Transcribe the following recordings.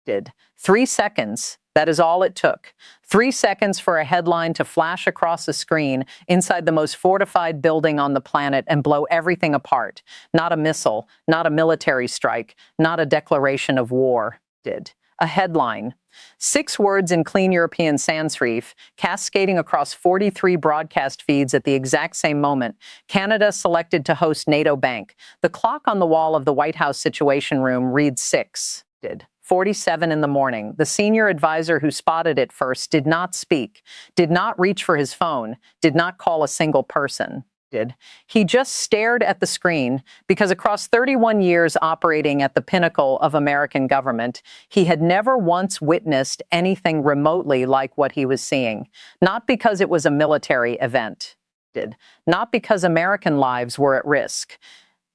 did. 3 seconds. That is all it took. 3 seconds for a headline to flash across the screen inside the most fortified building on the planet and blow everything apart. Not a missile, not a military strike, not a declaration of war. Did. A headline. 6 words in clean European sans serif, cascading across 43 broadcast feeds at the exact same moment. Canada selected to host NATO Bank. The clock on the wall of the White House Situation Room reads 6. Did. 47 in the morning. The senior advisor who spotted it first did not speak, did not reach for his phone, did not call a single person. Did. He just stared at the screen because across 31 years operating at the pinnacle of American government, he had never once witnessed anything remotely like what he was seeing. Not because it was a military event. Did. Not because American lives were at risk,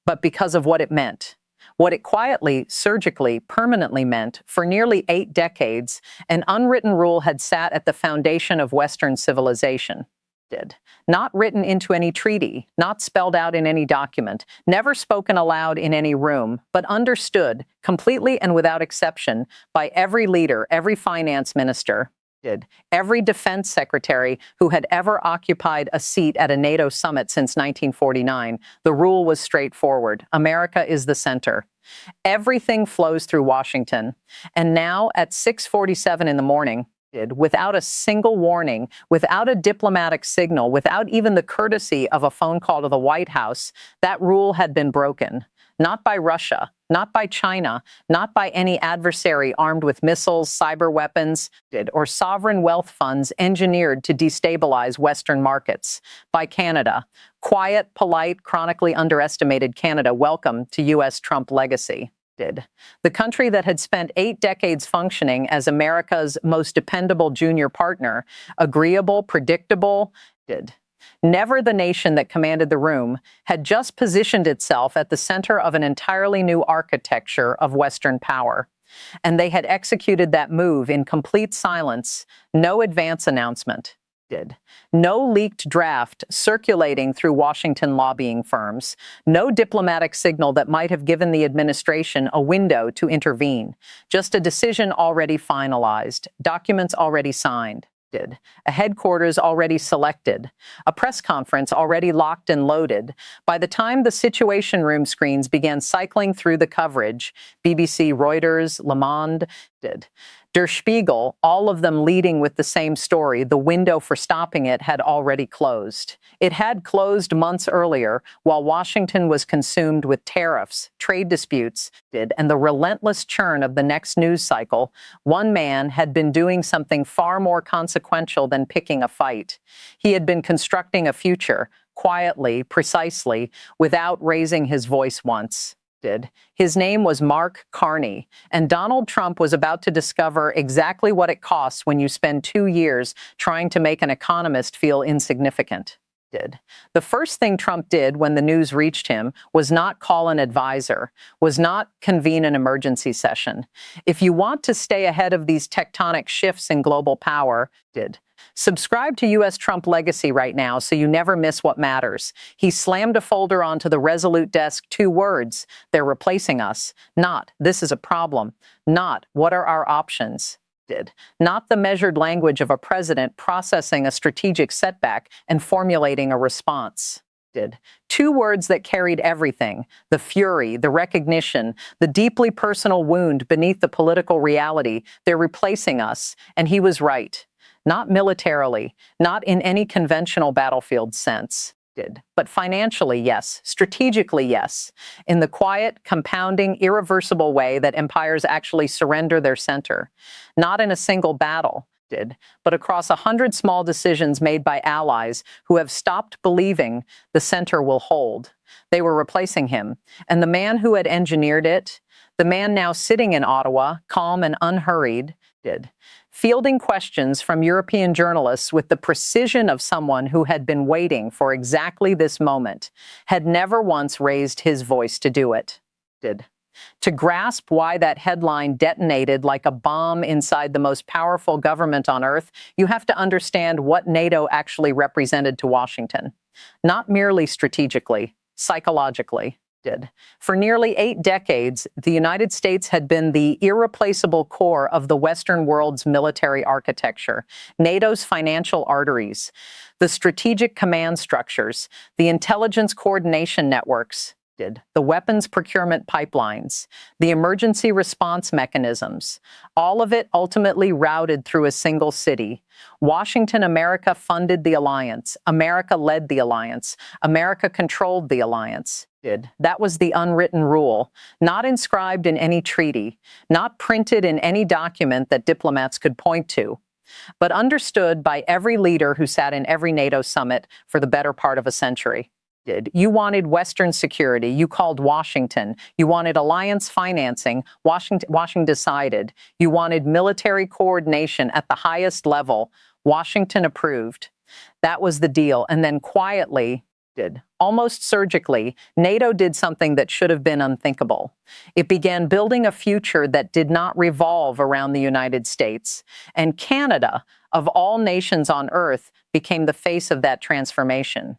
but because of what it meant. What it quietly, surgically, permanently meant. For nearly 8 decades, an unwritten rule had sat at the foundation of Western civilization. Did. Not written into any treaty, not spelled out in any document, never spoken aloud in any room, but understood, completely and without exception, by every leader, every finance minister. Did. Every defense secretary who had ever occupied a seat at a NATO summit since 1949. The rule was straightforward. America is the center. Everything flows through Washington. And now at 6:47 in the morning, without a single warning, without a diplomatic signal, without even the courtesy of a phone call to the White House, that rule had been broken. Not by Russia, not by China, not by any adversary armed with missiles, cyber weapons, or sovereign wealth funds engineered to destabilize Western markets. By Canada. Quiet, polite, chronically underestimated Canada. Welcome to U.S. Trump legacy. Did. The country that had spent 8 decades functioning as America's most dependable junior partner, agreeable, predictable, did. Never the nation that commanded the room, had just positioned itself at the center of an entirely new architecture of Western power. And they had executed that move in complete silence, no advance announcement. Did. No leaked draft circulating through Washington lobbying firms. No diplomatic signal that might have given the administration a window to intervene. Just a decision already finalized, documents already signed. Did. A headquarters already selected, a press conference already locked and loaded. By the time the Situation Room screens began cycling through the coverage, BBC, Reuters, Le Monde, did. Der Spiegel, all of them leading with the same story, the window for stopping it had already closed. It had closed months earlier, while Washington was consumed with tariffs, trade disputes, and the relentless churn of the next news cycle. One man had been doing something far more consequential than picking a fight. He had been constructing a future, quietly, precisely, without raising his voice once. Did. His name was Mark Carney, and Donald Trump was about to discover exactly what it costs when you spend 2 years trying to make an economist feel insignificant. Did. The first thing Trump did when the news reached him was not call an advisor, was not convene an emergency session. If you want to stay ahead of these tectonic shifts in global power, did. Subscribe to U.S. Trump Legacy right now so you never miss what matters. He slammed a folder onto the Resolute desk, 2 words. They're replacing us. Not, this is a problem. Not, what are our options? Did. Not the measured language of a president processing a strategic setback and formulating a response. Did. 2 words that carried everything, the fury, the recognition, the deeply personal wound beneath the political reality. They're replacing us, and he was right. Not militarily, not in any conventional battlefield sense, did. But financially, yes. Strategically, yes. In the quiet, compounding, irreversible way that empires actually surrender their center. Not in a single battle, did, but across 100 small decisions made by allies who have stopped believing the center will hold. They were replacing him. And the man who had engineered it, the man now sitting in Ottawa, calm and unhurried, did. Fielding questions from European journalists with the precision of someone who had been waiting for exactly this moment, had never once raised his voice to do it. Did. To grasp why that headline detonated like a bomb inside the most powerful government on earth, you have to understand what NATO actually represented to Washington. Not merely strategically, psychologically. did. For nearly 8 decades, the United States had been the irreplaceable core of the Western world's military architecture, NATO's financial arteries, the strategic command structures, the intelligence coordination networks, the weapons procurement pipelines, the emergency response mechanisms, all of it ultimately routed through a single city. Washington, America funded the alliance. America led the alliance. America controlled the alliance. That was the unwritten rule, not inscribed in any treaty, not printed in any document that diplomats could point to, but understood by every leader who sat in every NATO summit for the better part of a century. You wanted Western security. You called Washington. You wanted alliance financing. Washington decided. You wanted military coordination at the highest level. Washington approved. That was the deal. And then quietly, almost surgically, NATO did something that should have been unthinkable. It began building a future that did not revolve around the United States. And Canada, of all nations on Earth, became the face of that transformation.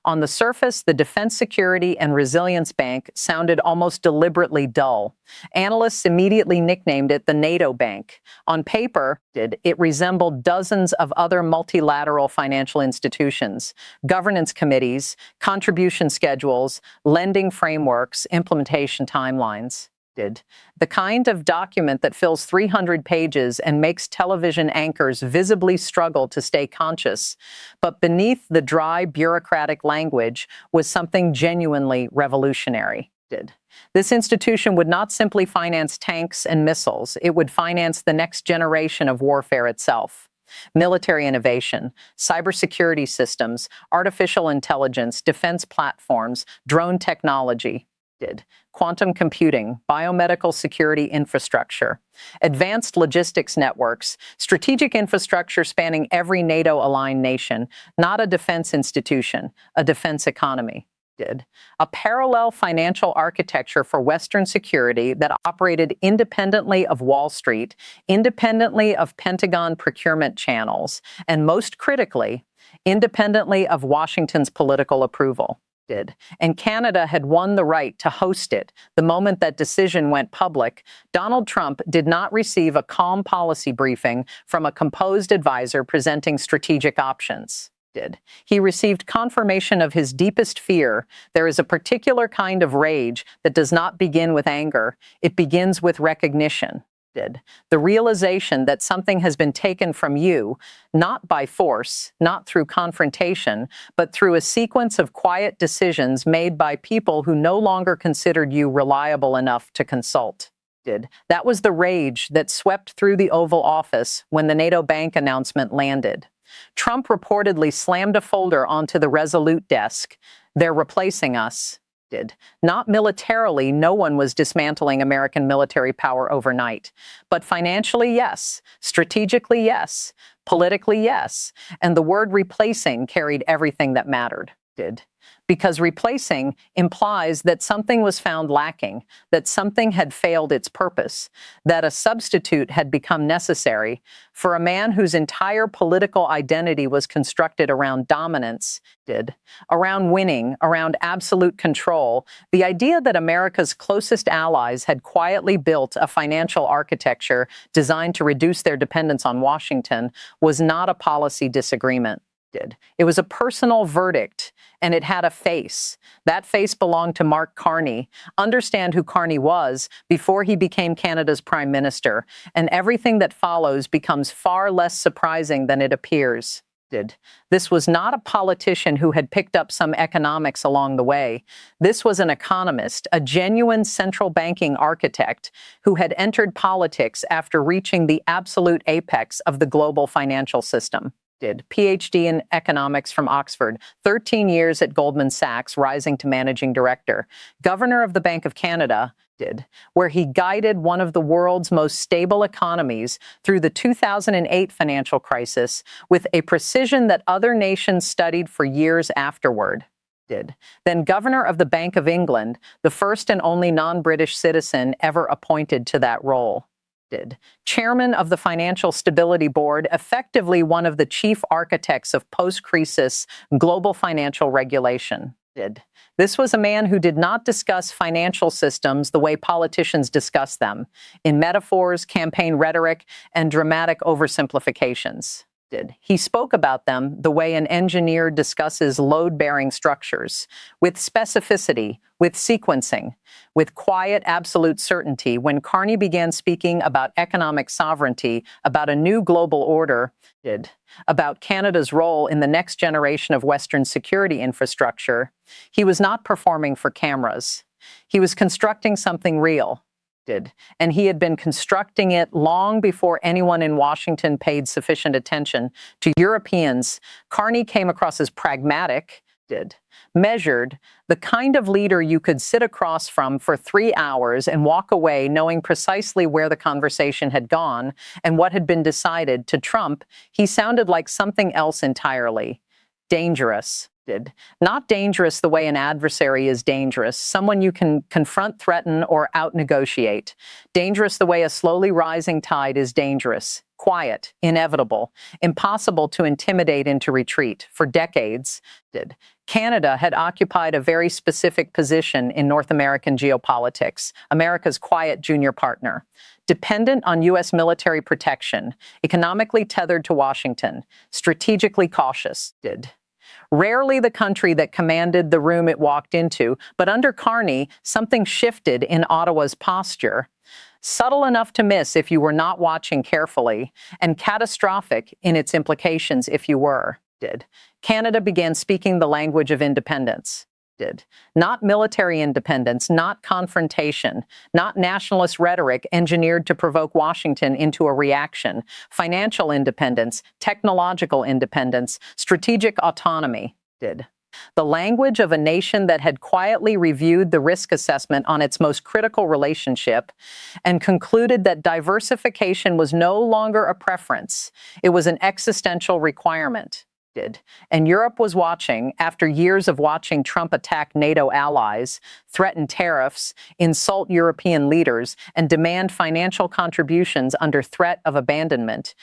On the surface, the Defense Security and Resilience Bank sounded almost deliberately dull. Analysts immediately nicknamed it the NATO Bank. On paper, it resembled dozens of other multilateral financial institutions, governance committees, contribution schedules, lending frameworks, implementation timelines. The kind of document that fills 300 pages and makes television anchors visibly struggle to stay conscious. But beneath the dry, bureaucratic language was something genuinely revolutionary. This institution would not simply finance tanks and missiles. It would finance the next generation of warfare itself. Military innovation, cybersecurity systems, artificial intelligence, defense platforms, drone technology. Quantum computing, biomedical security infrastructure, advanced logistics networks, strategic infrastructure spanning every NATO-aligned nation, not a defense institution, a defense economy. A parallel financial architecture for Western security that operated independently of Wall Street, independently of Pentagon procurement channels, and most critically, independently of Washington's political approval. And Canada had won the right to host it. The moment that decision went public, Donald Trump did not receive a calm policy briefing from a composed advisor presenting strategic options. He received confirmation of his deepest fear. There is a particular kind of rage that does not begin with anger. It begins with recognition. The realization that something has been taken from you, not by force, not through confrontation, but through a sequence of quiet decisions made by people who no longer considered you reliable enough to consult. That was the rage that swept through the Oval Office when the NATO bank announcement landed. Trump reportedly slammed a folder onto the Resolute desk. They're replacing us. Not militarily, no one was dismantling American military power overnight. But financially, yes. Strategically, yes. Politically, yes. And the word replacing carried everything that mattered. Because replacing implies that something was found lacking, that something had failed its purpose, that a substitute had become necessary. For a man whose entire political identity was constructed around dominance, around winning, around absolute control, the idea that America's closest allies had quietly built a financial architecture designed to reduce their dependence on Washington was not a policy disagreement. It was a personal verdict, and it had a face. That face belonged to Mark Carney. Understand who Carney was before he became Canada's Prime Minister, and everything that follows becomes far less surprising than it appears. This was not a politician who had picked up some economics along the way. This was an economist, a genuine central banking architect who had entered politics after reaching the absolute apex of the global financial system. PhD in economics from Oxford, 13 years at Goldman Sachs, rising to managing director, governor of the Bank of Canada, where he guided one of the world's most stable economies through the 2008 financial crisis with a precision that other nations studied for years afterward. Then governor of the Bank of England, the first and only non-British citizen ever appointed to that role. Chairman of the Financial Stability Board, effectively one of the chief architects of post-crisis global financial regulation. did. This was a man who did not discuss financial systems the way politicians discuss them, in metaphors, campaign rhetoric, and dramatic oversimplifications. He spoke about them the way an engineer discusses load-bearing structures, with specificity, with sequencing, with quiet, absolute certainty. When Carney began speaking about economic sovereignty, about a new global order, about Canada's role in the next generation of Western security infrastructure, he was not performing for cameras. He was constructing something real. And he had been constructing it long before anyone in Washington paid sufficient attention. To Europeans, Carney came across as pragmatic, measured, the kind of leader you could sit across from for 3 hours and walk away knowing precisely where the conversation had gone and what had been decided. To Trump, he sounded like something else entirely. Dangerous. Not dangerous the way an adversary is dangerous, someone you can confront, threaten, or out-negotiate. Dangerous the way a slowly rising tide is dangerous. Quiet, inevitable, impossible to intimidate into retreat. For decades, Canada had occupied a very specific position in North American geopolitics, America's quiet junior partner. Dependent on U.S. military protection, economically tethered to Washington, strategically cautious. Rarely the country that commanded the room it walked into, but under Carney, something shifted in Ottawa's posture. Subtle enough to miss if you were not watching carefully, and catastrophic in its implications if you were. Canada began speaking the language of independence. Not military independence, not confrontation, not nationalist rhetoric engineered to provoke Washington into a reaction, financial independence, technological independence, strategic autonomy. The language of a nation that had quietly reviewed the risk assessment on its most critical relationship and concluded that diversification was no longer a preference, it was an existential requirement. And Europe was watching, after years of watching Trump attack NATO allies, threaten tariffs, insult European leaders, and demand financial contributions under threat of abandonment.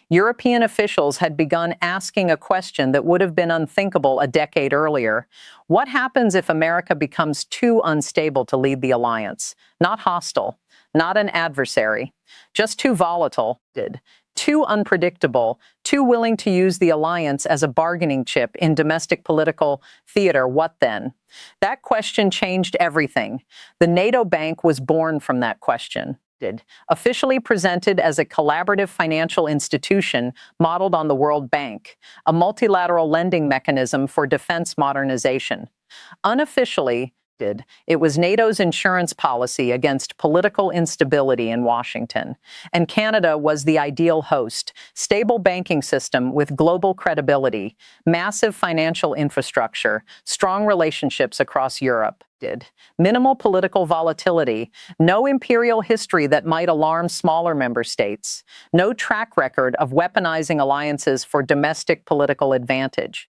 European officials had begun asking a question that would have been unthinkable a decade earlier. What happens if America becomes too unstable to lead the alliance? Not hostile, not an adversary, just too volatile. Too unpredictable, too willing to use the alliance as a bargaining chip in domestic political theater. What then? That question changed everything. The NATO Bank was born from that question. Officially presented as a collaborative financial institution modeled on the World Bank, a multilateral lending mechanism for defense modernization. Unofficially, it was NATO's insurance policy against political instability in Washington, and Canada was the ideal host. Stable banking system with global credibility, massive financial infrastructure, strong relationships across Europe. Minimal political volatility, no imperial history that might alarm smaller member states, no track record of weaponizing alliances for domestic political advantage.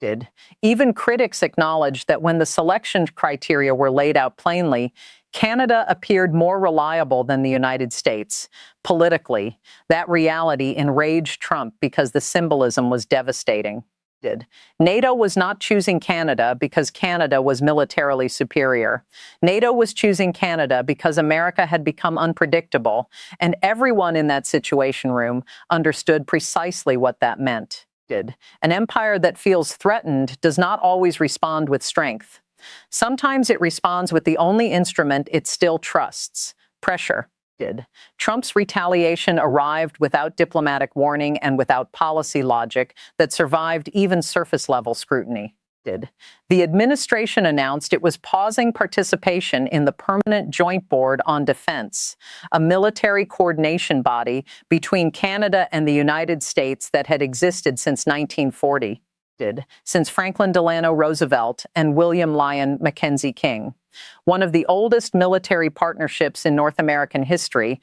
Even critics acknowledged that when the selection criteria were laid out plainly, Canada appeared more reliable than the United States. Politically, that reality enraged Trump because the symbolism was devastating. NATO was not choosing Canada because Canada was militarily superior. NATO was choosing Canada because America had become unpredictable, and everyone in that situation room understood precisely what that meant. An empire that feels threatened does not always respond with strength. Sometimes it responds with the only instrument it still trusts: pressure. Trump's retaliation arrived without diplomatic warning and without policy logic that survived even surface-level scrutiny. The administration announced it was pausing participation in the Permanent Joint Board on Defense, a military coordination body between Canada and the United States that had existed since 1940, since Franklin Delano Roosevelt and William Lyon Mackenzie King. One of the oldest military partnerships in North American history,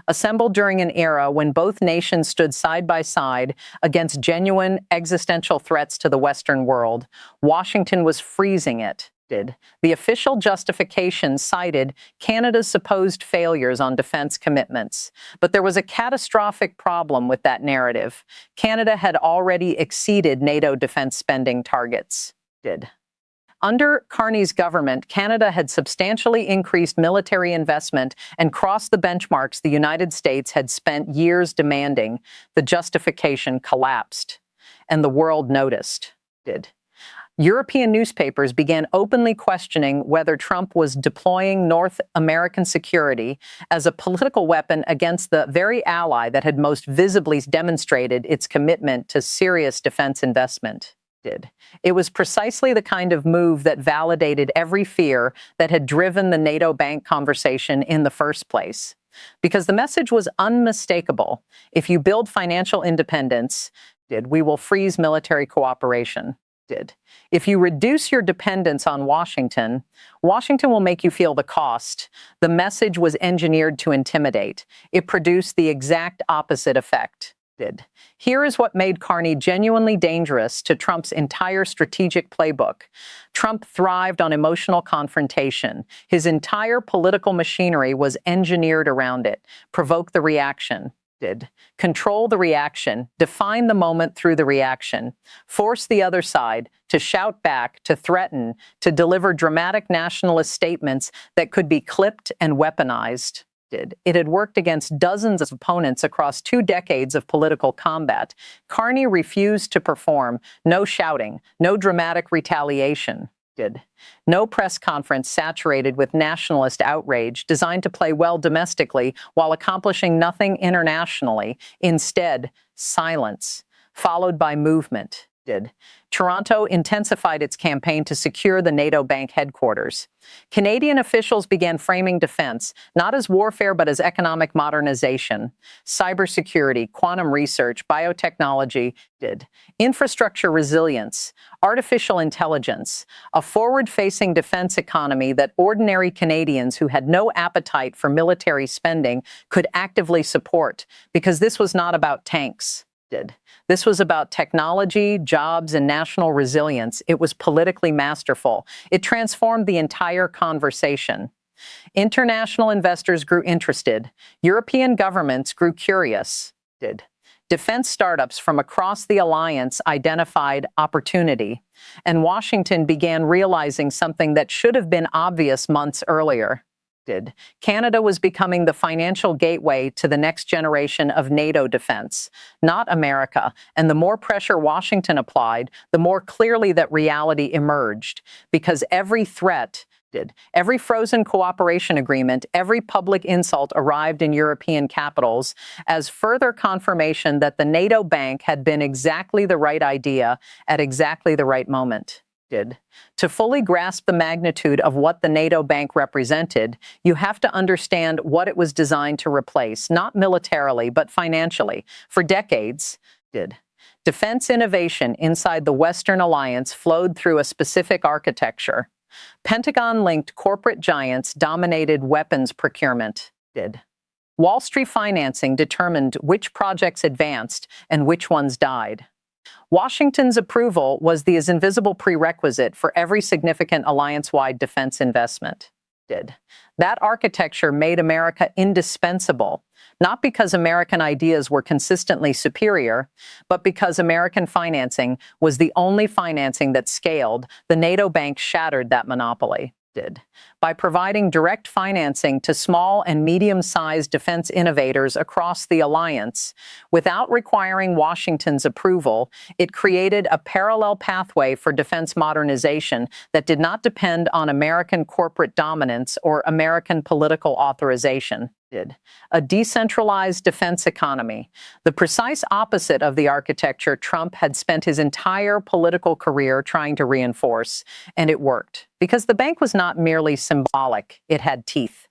assembled during an era when both nations stood side by side against genuine existential threats to the Western world. Washington was freezing it. The official justification cited Canada's supposed failures on defense commitments. But there was a catastrophic problem with that narrative. Canada had already exceeded NATO defense spending targets. Under Carney's government, Canada had substantially increased military investment and crossed the benchmarks the United States had spent years demanding. The justification collapsed, and the world noticed. European newspapers began openly questioning whether Trump was deploying North American security as a political weapon against the very ally that had most visibly demonstrated its commitment to serious defense investment. It was precisely the kind of move that validated every fear that had driven the NATO bank conversation in the first place. Because the message was unmistakable. If you build financial independence, we will freeze military cooperation. If you reduce your dependence on Washington, Washington will make you feel the cost. The message was engineered to intimidate. It produced the exact opposite effect. Here is what made Carney genuinely dangerous to Trump's entire strategic playbook. Trump thrived on emotional confrontation. His entire political machinery was engineered around it. Provoke the reaction. Control the reaction, define the moment through the reaction, force the other side to shout back, to threaten, to deliver dramatic nationalist statements that could be clipped and weaponized. It had worked against dozens of opponents across 2 decades of political combat. Carney refused to perform. No shouting, no dramatic retaliation. No press conference saturated with nationalist outrage designed to play well domestically while accomplishing nothing internationally. Instead, silence, followed by movement. Toronto intensified its campaign to secure the NATO bank headquarters. Canadian officials began framing defense, not as warfare but as economic modernization. Cybersecurity, quantum research, biotechnology, infrastructure resilience, artificial intelligence, a forward-facing defense economy that ordinary Canadians who had no appetite for military spending could actively support, because this was not about tanks. This was about technology, jobs, and national resilience. It was politically masterful. It transformed the entire conversation. International investors grew interested. European governments grew curious. Defense startups from across the alliance identified opportunity, and Washington began realizing something that should have been obvious months earlier. Canada was becoming the financial gateway to the next generation of NATO defense, not America. And the more pressure Washington applied, the more clearly that reality emerged. Because every threat, every frozen cooperation agreement, every public insult arrived in European capitals as further confirmation that the NATO bank had been exactly the right idea at exactly the right moment. To fully grasp the magnitude of what the NATO bank represented, you have to understand what it was designed to replace, not militarily, but financially. For decades, defense innovation inside the Western alliance flowed through a specific architecture. Pentagon-linked corporate giants dominated weapons procurement. Wall Street financing determined which projects advanced and which ones died. Washington's approval was the invisible prerequisite for every significant alliance-wide defense investment. That architecture made America indispensable, not because American ideas were consistently superior, but because American financing was the only financing that scaled. The NATO bank shattered that monopoly. By providing direct financing to small and medium-sized defense innovators across the alliance, without requiring Washington's approval, it created a parallel pathway for defense modernization that did not depend on American corporate dominance or American political authorization. A decentralized defense economy, the precise opposite of the architecture Trump had spent his entire political career trying to reinforce. And it worked, because the bank was not merely symbolic, it had teeth.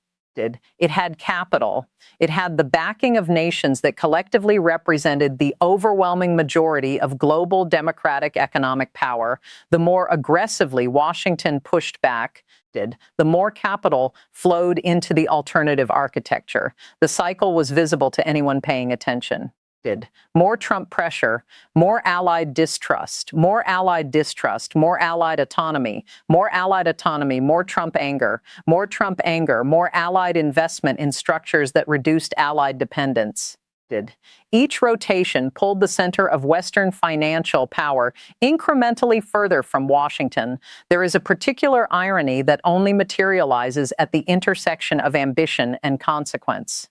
It had capital. It had the backing of nations that collectively represented the overwhelming majority of global democratic economic power. The more aggressively Washington pushed back, the more capital flowed into the alternative architecture. The cycle was visible to anyone paying attention. More Trump pressure, more allied distrust, more allied distrust, more allied autonomy, more allied autonomy, more Trump anger, more Trump anger, more allied investment in structures that reduced allied dependence. did. Each rotation pulled the center of Western financial power incrementally further from Washington. There is a particular irony that only materializes at the intersection of ambition and consequence.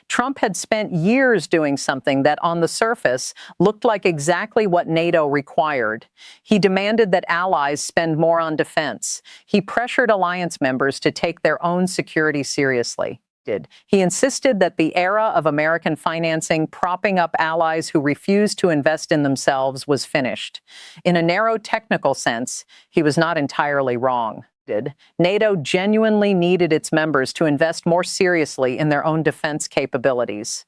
Trump had spent years doing something that on the surface looked like exactly what NATO required. He demanded that allies spend more on defense. He pressured alliance members to take their own security seriously. He insisted that the era of American financing propping up allies who refused to invest in themselves was finished. In a narrow technical sense, he was not entirely wrong. NATO genuinely needed its members to invest more seriously in their own defense capabilities.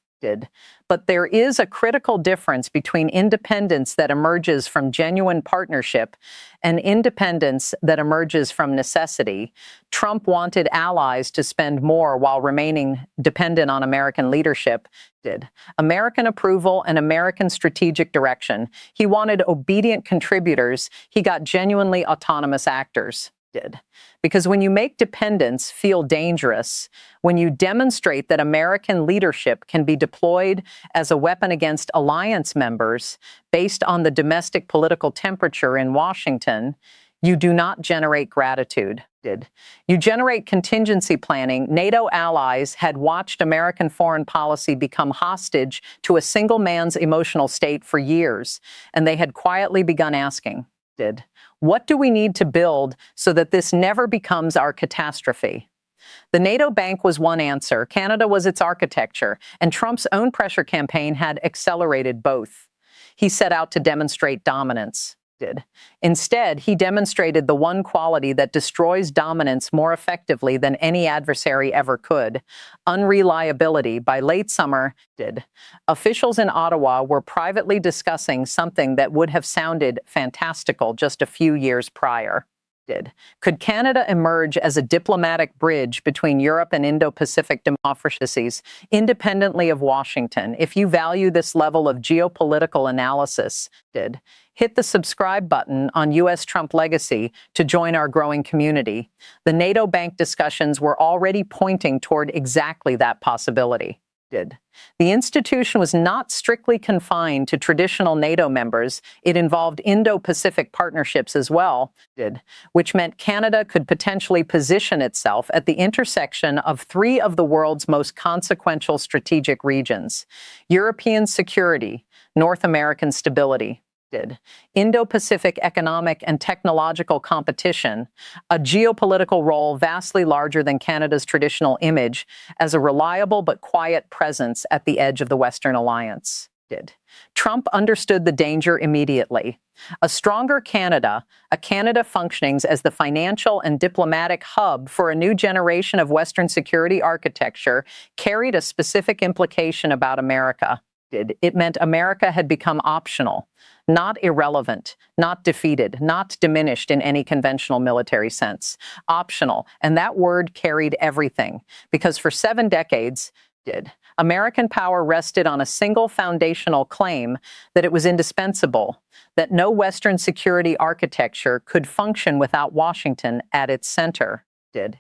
But there is a critical difference between independence that emerges from genuine partnership and independence that emerges from necessity. Trump wanted allies to spend more while remaining dependent on American leadership. American approval and American strategic direction. He wanted obedient contributors. He got genuinely autonomous actors. Because when you make dependence feel dangerous, when you demonstrate that American leadership can be deployed as a weapon against alliance members based on the domestic political temperature in Washington, you do not generate gratitude. You generate contingency planning. NATO allies had watched American foreign policy become hostage to a single man's emotional state for years, and they had quietly begun asking, what do we need to build so that this never becomes our catastrophe? The NATO bank was one answer. Canada was its architecture, and Trump's own pressure campaign had accelerated both. He set out to demonstrate dominance. Instead, he demonstrated the one quality that destroys dominance more effectively than any adversary ever could: unreliability. By late summer, officials in Ottawa were privately discussing something that would have sounded fantastical just a few years prior. Could Canada emerge as a diplomatic bridge between Europe and Indo-Pacific democracies, independently of Washington? If you value this level of geopolitical analysis, hit the subscribe button on U.S. Trump Legacy to join our growing community. The NATO bank discussions were already pointing toward exactly that possibility. The institution was not strictly confined to traditional NATO members. It involved Indo-Pacific partnerships as well, which meant Canada could potentially position itself at the intersection of three of the world's most consequential strategic regions: European security, North American stability, Indo-Pacific economic and technological competition, a geopolitical role vastly larger than Canada's traditional image as a reliable but quiet presence at the edge of the Western alliance. Trump understood the danger immediately. A stronger Canada, a Canada functioning as the financial and diplomatic hub for a new generation of Western security architecture, carried a specific implication about America. It meant America had become optional, not irrelevant, not defeated, not diminished in any conventional military sense. Optional, and that word carried everything, because for 7 decades, American power rested on a single foundational claim that it was indispensable, that no Western security architecture could function without Washington at its center.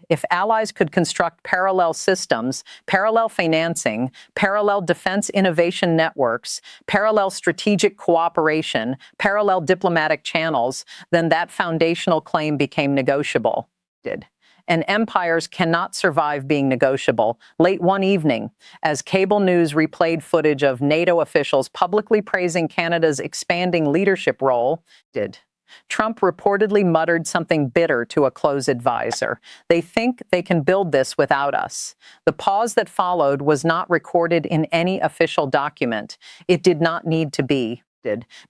If allies could construct parallel systems, parallel financing, parallel defense innovation networks, parallel strategic cooperation, parallel diplomatic channels, then that foundational claim became negotiable. And empires cannot survive being negotiable. Late one evening, as cable news replayed footage of NATO officials publicly praising Canada's expanding leadership role, Trump reportedly muttered something bitter to a close advisor. They think they can build this without us. The pause that followed was not recorded in any official document. It did not need to be,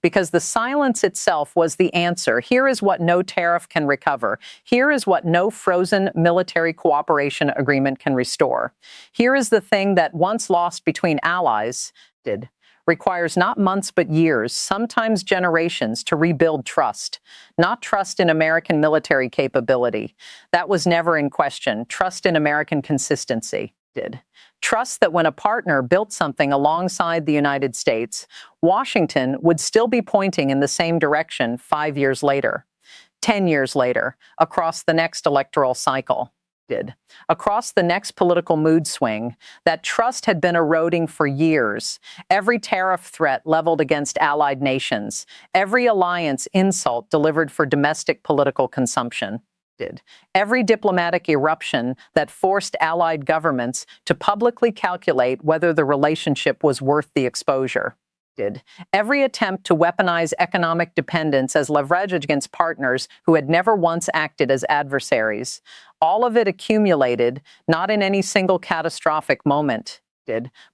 because the silence itself was the answer. Here is what no tariff can recover. Here is what no frozen military cooperation agreement can restore. Here is the thing that once lost between allies, requires not months but years, sometimes generations, to rebuild trust. Not trust in American military capability. That was never in question. Trust in American consistency. Trust that when a partner built something alongside the United States, Washington would still be pointing in the same direction 5 years later, 10 years later, across the next electoral cycle. Across the next political mood swing, that trust had been eroding for years. Every tariff threat leveled against allied nations, every alliance insult delivered for domestic political consumption. Every diplomatic eruption that forced allied governments to publicly calculate whether the relationship was worth the exposure. Every attempt to weaponize economic dependence as leverage against partners who had never once acted as adversaries. All of it accumulated, not in any single catastrophic moment,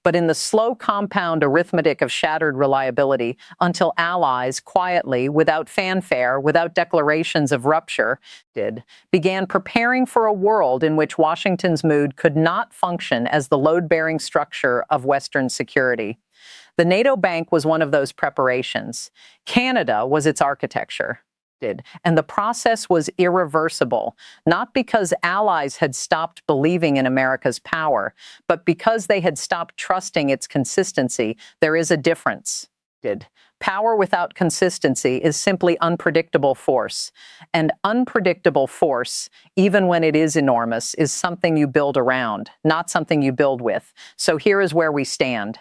but in the slow compound arithmetic of shattered reliability until allies quietly, without fanfare, without declarations of rupture, began preparing for a world in which Washington's mood could not function as the load-bearing structure of Western security. The NATO bank was one of those preparations. Canada was its architecture. And the process was irreversible, not because allies had stopped believing in America's power, but because they had stopped trusting its consistency. There is a difference. Power without consistency is simply unpredictable force. And unpredictable force, even when it is enormous, is something you build around, not something you build with. So here is where we stand.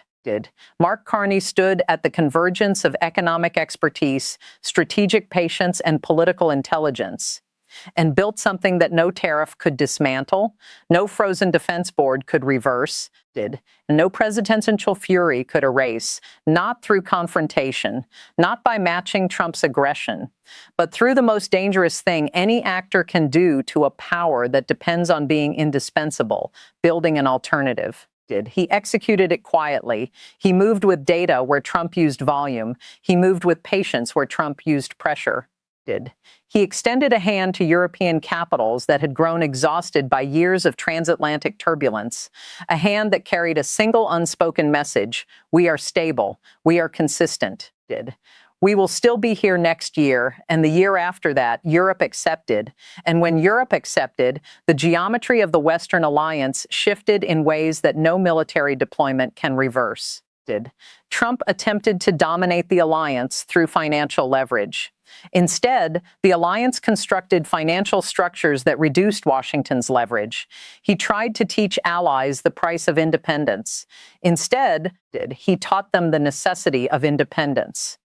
Mark Carney stood at the convergence of economic expertise, strategic patience, and political intelligence, and built something that no tariff could dismantle, no frozen defense board could reverse, and no presidential fury could erase, not through confrontation, not by matching Trump's aggression, but through the most dangerous thing any actor can do to a power that depends on being indispensable, building an alternative. He executed it quietly. He moved with data where Trump used volume. He moved with patience where Trump used pressure. He extended a hand to European capitals that had grown exhausted by years of transatlantic turbulence, a hand that carried a single unspoken message: we are stable, we are consistent. We will still be here next year, and the year after that, Europe accepted. And when Europe accepted, the geometry of the Western alliance shifted in ways that no military deployment can reverse. Trump attempted to dominate the alliance through financial leverage. Instead, the alliance constructed financial structures that reduced Washington's leverage. He tried to teach allies the price of independence. Instead, he taught them the necessity of independence.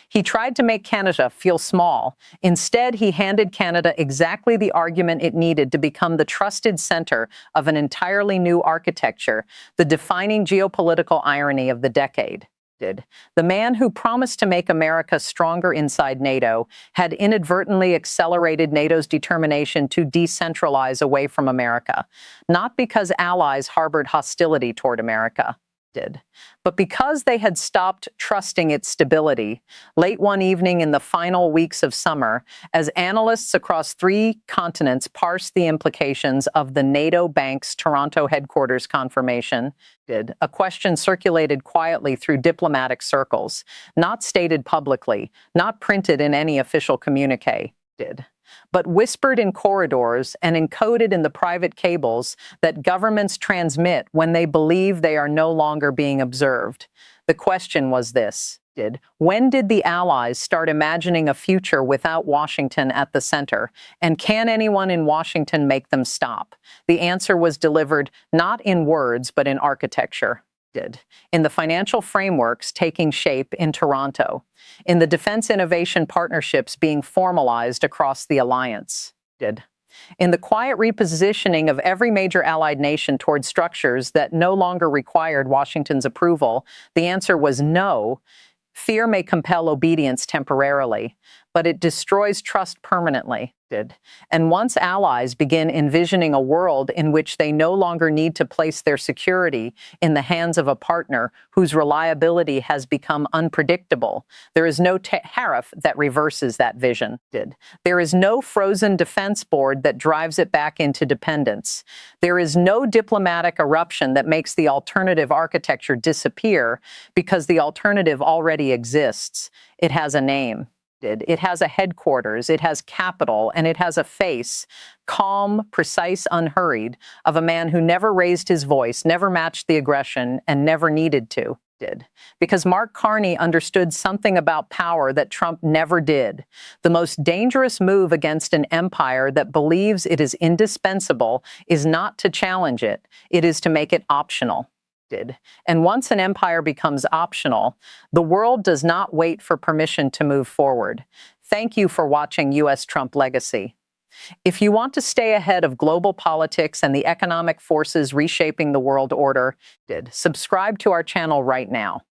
He tried to make Canada feel small. Instead, he handed Canada exactly the argument it needed to become the trusted center of an entirely new architecture, the defining geopolitical irony of the decade. The man who promised to make America stronger inside NATO had inadvertently accelerated NATO's determination to decentralize away from America, not because allies harbored hostility toward America, but because they had stopped trusting its stability. Late one evening in the final weeks of summer, as analysts across 3 continents parsed the implications of the NATO bank's Toronto headquarters confirmation, a question circulated quietly through diplomatic circles, not stated publicly, not printed in any official communique, but whispered in corridors and encoded in the private cables that governments transmit when they believe they are no longer being observed. The question was this: when did the Allies start imagining a future without Washington at the center? And can anyone in Washington make them stop? The answer was delivered not in words, but in architecture. In the financial frameworks taking shape in Toronto, in the defense innovation partnerships being formalized across the alliance, in the quiet repositioning of every major allied nation toward structures that no longer required Washington's approval. The answer was no. Fear may compel obedience temporarily, but it destroys trust permanently. And once allies begin envisioning a world in which they no longer need to place their security in the hands of a partner whose reliability has become unpredictable, there is no tariff that reverses that vision. There is no frozen defense board that drives it back into dependence. There is no diplomatic eruption that makes the alternative architecture disappear because the alternative already exists. It has a name. It has a headquarters, it has capital, and it has a face, calm, precise, unhurried, of a man who never raised his voice, never matched the aggression, and never needed to. Because Mark Carney understood something about power that Trump never did. The most dangerous move against an empire that believes it is indispensable is not to challenge it, it is to make it optional. And once an empire becomes optional, the world does not wait for permission to move forward. Thank you for watching U.S. Trump Legacy. If you want to stay ahead of global politics and the economic forces reshaping the world order, subscribe to our channel right now.